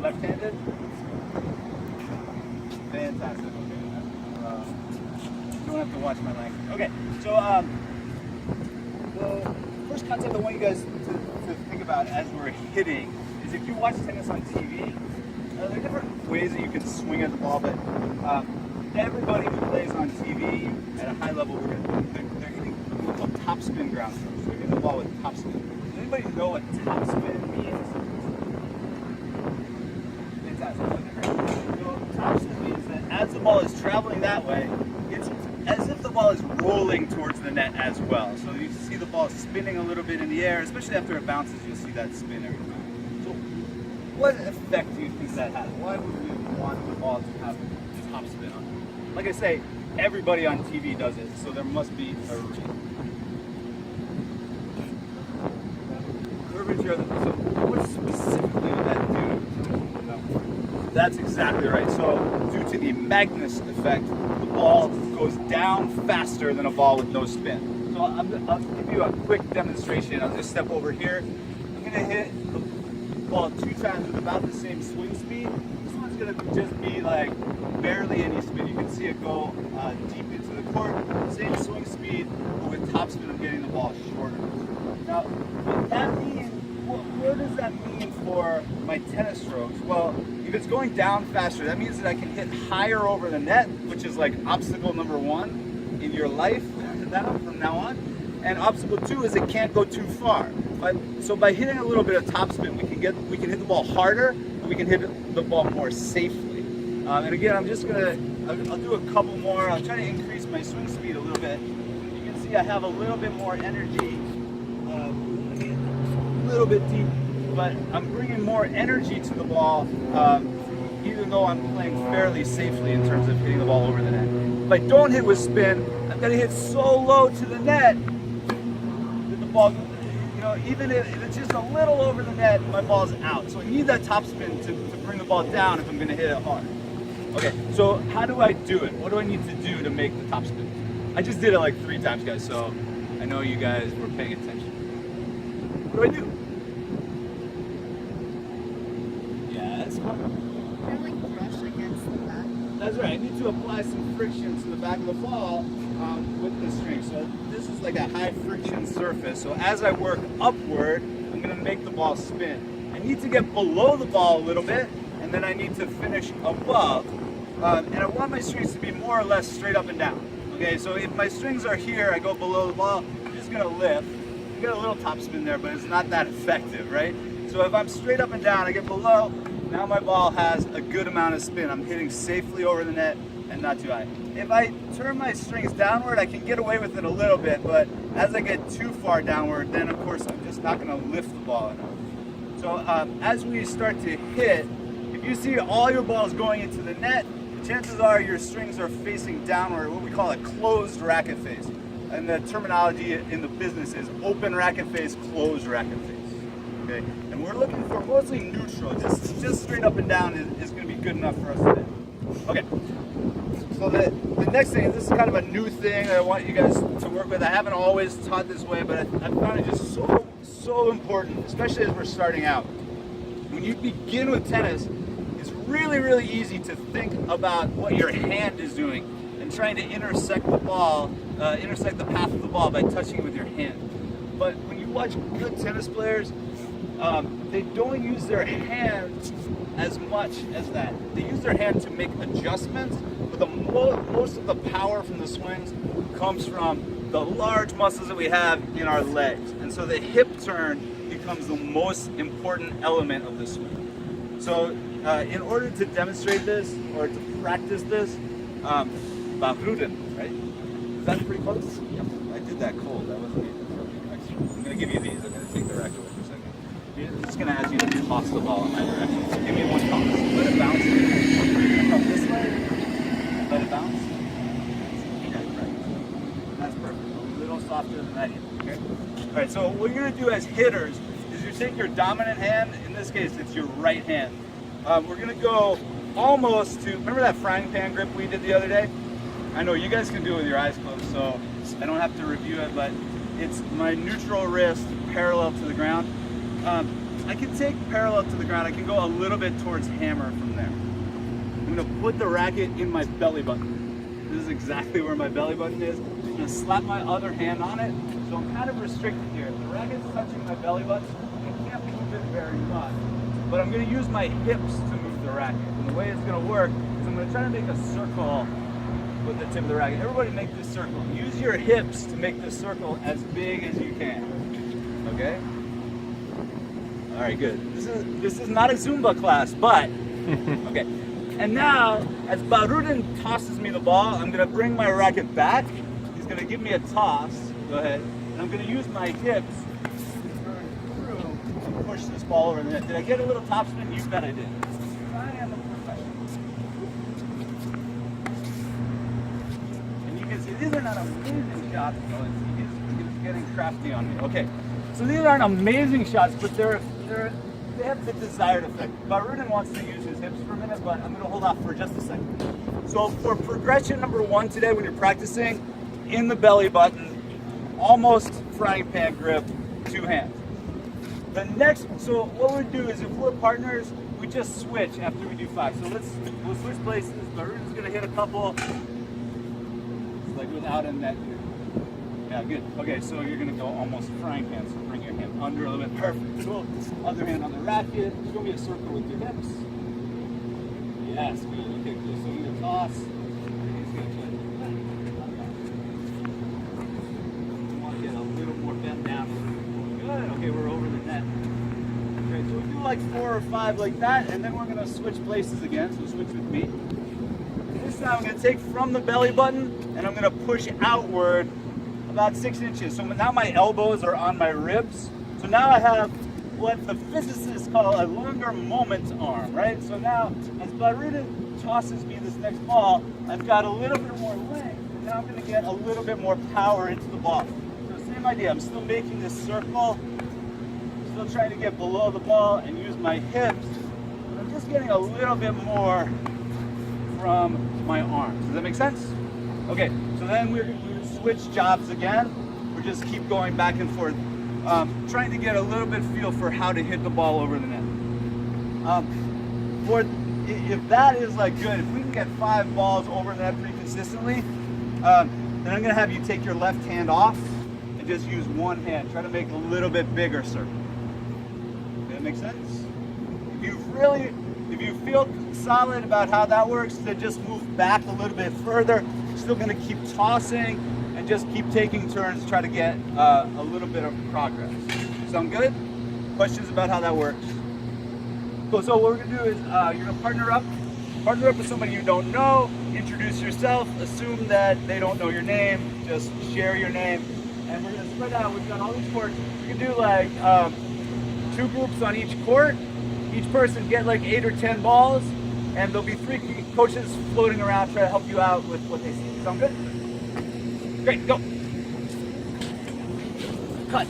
Left-handed? Fantastic. Okay. You don't have to watch my language. Okay, so the first concept I want you guys to think about as we're hitting is if you watch tennis on TV, there are different ways that you can swing at the ball, but everybody who plays on TV at a high level, they're hitting what's called topspin ground strokes. They're hitting the ball with topspin. Does anybody know what topspin means? Fantastic. So topspin means that as the ball is traveling that way, it's as if the ball is rolling towards the net as well. So you see the ball spinning a little bit in the air, especially after it bounces, you'll see that spin every time. So what effect do you think that has? Why would we want the ball to have topspin on it? Like I say, everybody on TV does it, so there must be a reason. Curvature, so what specifically would that do? That's exactly right. So due to the Magnus effect, the ball goes down faster than a ball with no spin. So I'll give you a quick demonstration. I'll just step over here. I'm going to hit the ball 2 times with about the same swing speed. This one's going to just be like barely any spin. You can see it go deep into the court. Same swing speed, but with top spin I'm getting the ball shorter. Now, what that means, what does that mean for my tennis strokes? Well, if it's going down faster, that means that I can hit higher over the net, which is like obstacle number 1 in your life from now on. And obstacle 2 is it can't go too far. So by hitting a little bit of topspin, we can hit the ball harder, and we can hit the ball more safely. And again, I'll do a couple more. I'll try to increase my swing speed a little bit. You can see I have a little bit more energy, a little bit deep, but I'm bringing more energy to the ball, even though I'm playing fairly safely in terms of hitting the ball over the net. If I don't hit with spin, I'm going to hit so low to the net that the ball, even if it's just a little over the net, my ball's out. So I need that topspin to bring the ball down if I'm going to hit it hard. Okay, so how do I do it? What do I need to do to make the topspin? I just did it like 3 times, guys, so I know you guys were paying attention. What do I do? Yes. Kind of like brush against the back. That's right. I need to apply some friction to the back of the ball with the string. So this is like a high friction surface. So as I work upward, I'm going to make the ball spin. I need to get below the ball a little bit, and then I need to finish above. And I want my strings to be more or less straight up and down. Okay, so if my strings are here, I go below the ball, I'm just going to lift. You get a little topspin there, but it's not that effective, right? So if I'm straight up and down, I get below, now my ball has a good amount of spin. I'm hitting safely over the net and not too high. If I turn my strings downward, I can get away with it a little bit, but as I get too far downward, then of course I'm just not going to lift the ball enough. So as we start to hit, if you see all your balls going into the net, chances are your strings are facing downward, what we call a closed racket face. And the terminology in the business is open racket face, closed racket face. Okay? And we're looking for mostly neutral, just straight up and down is going to be good enough for us today. Okay, so the next thing, this is kind of a new thing that I want you guys to work with. I haven't always taught this way, but I found it just so important, especially as we're starting out. When you begin with tennis, it's really easy to think about what your hand is doing and trying to intersect the ball, intersect the path of the ball by touching it with your hand. But when you watch good tennis players, they don't use their hand as much as that. They use their hand to make adjustments, but most of the power from the swings comes from the large muscles that we have in our legs. And so the hip turn becomes the most important element of the swing. So in order to demonstrate this or to practice this, Bavruden, right? Is that pretty close? Yep. I did that cold. That wasn't me. I'm going to give you these. I'm going to take the racket away for a second. I'm just going to ask you to toss the ball in my direction. So give me one toss. Let it bounce. Come this way. Let it bounce. Okay, right. That's perfect. A little softer than that here. Okay? All right, so what you're going to do as hitters is you take your dominant hand. In this case, it's your right hand. We're going to go almost to, remember that frying pan grip we did the other day? I know you guys can do it with your eyes closed, so I don't have to review it, but it's my neutral wrist parallel to the ground. I can take parallel to the ground. I can go a little bit towards hammer from there. I'm gonna put the racket in my belly button. This is exactly where my belly button is. I'm gonna slap my other hand on it. So I'm kind of restricted here. If the racket's touching my belly button, I can't move it very much. But I'm gonna use my hips to move the racket. And the way it's gonna work is I'm gonna try to make a circle with the tip of the racket. Everybody make this circle. Use your hips to make this circle as big as you can. Okay? All right, good. This is not a Zumba class, but okay. And now, as Barudin tosses me the ball, I'm gonna bring my racket back. He's gonna give me a toss. Go ahead. And I'm gonna use my hips to turn through and push this ball over the net. Did I get a little topspin? You bet I did. I am a professional. And you can see these are not amazing shots. Oh, he's getting crafty on me. Okay. So these aren't amazing shots, but they have the desired effect. Barudin wants to use his hips for a minute, but I'm going to hold off for just a second. So for progression number 1 today, when you're practicing, in the belly button, almost frying pan grip, 2 hands. So what we do is if we're partners, we just switch after we do 5. So we'll switch places. Barudin's going to hit a couple, it's like without a net here. Yeah, good. Okay, so you're gonna go almost frying pan, so bring your hand under a little bit. Perfect. Cool. Other hand on the racket. Show me a circle with your hips. Yes, good. Okay, cool. So you're gonna toss. He's gonna try to do that. You want to get a little more bent down. Good. Okay, we're over the net. Okay, so we do like 4 or 5 like that, and then we're gonna switch places again. So switch with me. This time I'm gonna take from the belly button, and I'm gonna push outward about 6 inches. So now my elbows are on my ribs. So now I have what the physicists call a longer moment arm, right? So now as Barudin tosses me this next ball, I've got a little bit more length. And now I'm gonna get a little bit more power into the ball. So same idea, I'm still making this circle, still trying to get below the ball and use my hips. But I'm just getting a little bit more from my arms. Does that make sense? Okay, so then we're switch jobs again. We just keep going back and forth, trying to get a little bit feel for how to hit the ball over the net. If that is like good, if we can get 5 balls over the net pretty consistently, then I'm gonna have you take your left hand off and just use one hand. Try to make a little bit bigger circle. Does that make sense? If you feel solid about how that works, then just move back a little bit further. Still gonna keep tossing and just keep taking turns to try to get a little bit of progress. Sound good? Questions about how that works? Cool, so what we're gonna do is you're gonna partner up with somebody you don't know, introduce yourself, assume that they don't know your name, just share your name, and we're gonna spread out. We've got all these courts. We can do like 2 groups on each court. Each person get like 8 or 10 balls, and there'll be 3 coaches floating around trying to help you out with what they see. Sound good? Great, go. Cut.